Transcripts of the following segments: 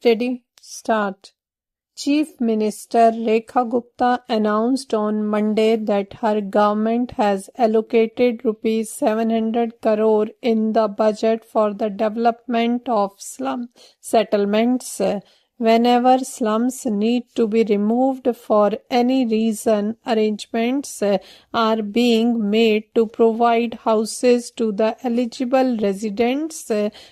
Ready? Start. Chief Minister Rekha Gupta announced on Monday that her government has allocated rupees 700 crore in the budget for the development of slum settlements. Whenever slums need to be removed for any reason, arrangements are being made to provide houses to the eligible residents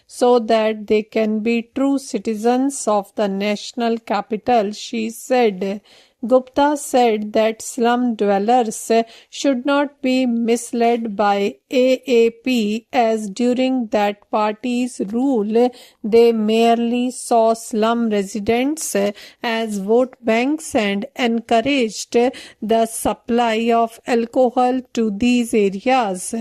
so that they can be true citizens of the national capital, she said. Gupta said that slum dwellers should not be misled by AAP, as during that party's rule they merely saw slum residents as vote banks and encouraged the supply of alcohol to these areas.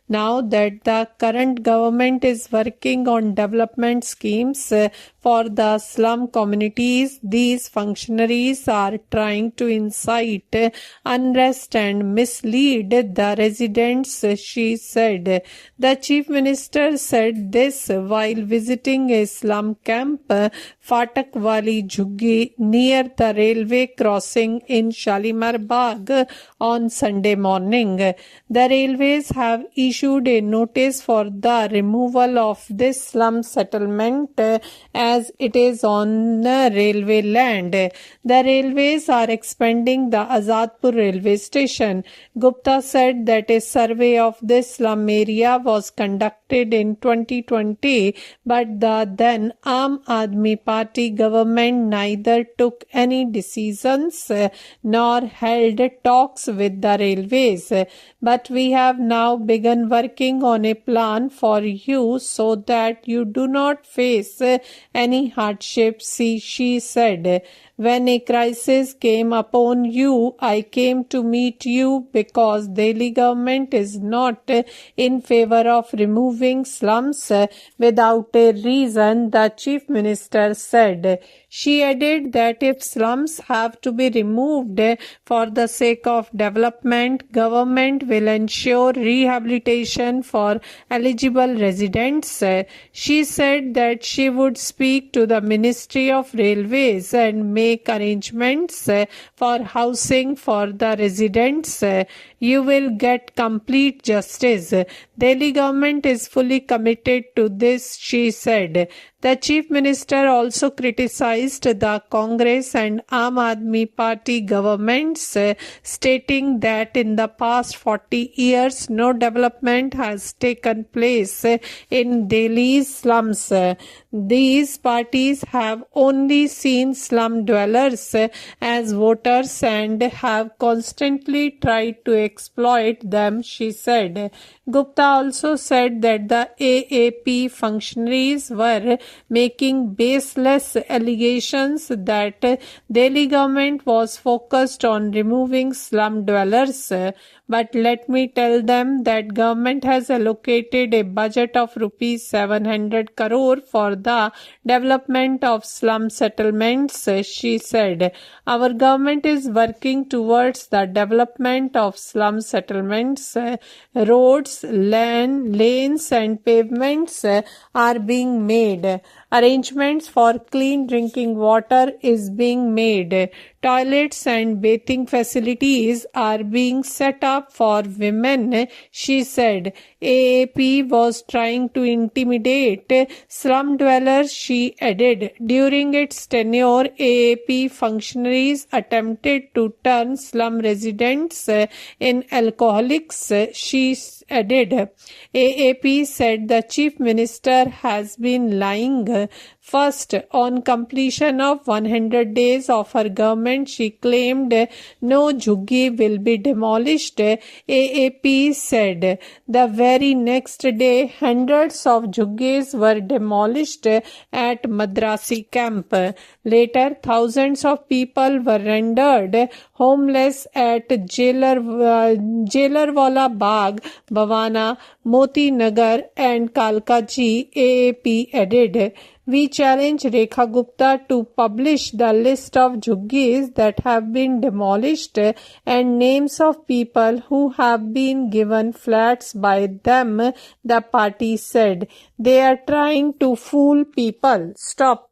Now that the current government is working on development schemes for the slum communities, these functionaries are trying to incite unrest and mislead the residents, she said. The Chief Minister said this while visiting a slum camp, Fatak Wali Jhuggi, near the railway crossing in Shalimar Bagh on Sunday morning. The railways have issued a notice for the removal of this slum settlement as it is on railway land. The railways are expanding the Azadpur railway station. Gupta said that a survey of this slum area was conducted in 2020, but the then Aam Aadmi Party government neither took any decisions nor held talks with the railways. But we have now begun working on a plan for you so that you do not face any hardships, she said. When a crisis came upon you, I came to meet you because Delhi government is not in favor of removing slums without a reason, the Chief Minister said. She added that if slums have to be removed for the sake of development, government will ensure rehabilitation for eligible residents. She said that she would speak to the Ministry of Railways and make arrangements for housing for the residents. You will get complete justice. Delhi government is fully committed to this, she said. The Chief Minister also criticized the Congress and Aam Aadmi Party governments, stating that in the past 40 years no development has taken place in Delhi's slums. These parties have only seen slum dwellers as voters and have constantly tried to exploit them, she said. Gupta also said that the AAP functionaries were making baseless allegations that Delhi government was focused on removing slum dwellers. But let me tell them that government has allocated a budget of rupees 700 crore for the development of slum settlements, she said. Our government is working towards the development of slum settlements. Roads, lanes and pavements are being made. Arrangements for clean drinking water is being made. Toilets and bathing facilities are being set up for women, she said. AAP was trying to intimidate slum dwellers, she added. During its tenure, AAP functionaries attempted to turn slum residents in alcoholics, she added. AAP said the Chief Minister has been lying. First, on completion of 100 days of her government, she claimed no Jhuggi will be demolished. AAP said the very next day, hundreds of Jhuggis were demolished at Madrasi camp. Later, thousands of people were rendered homeless at Jailarwala Bagh, Bhavana, Moti Nagar and Kalkaji, AAP added. We challenge Rekha Gupta to publish the list of Jhuggis that have been demolished and names of people who have been given flats by them, the party said. They are trying to fool people. Stop.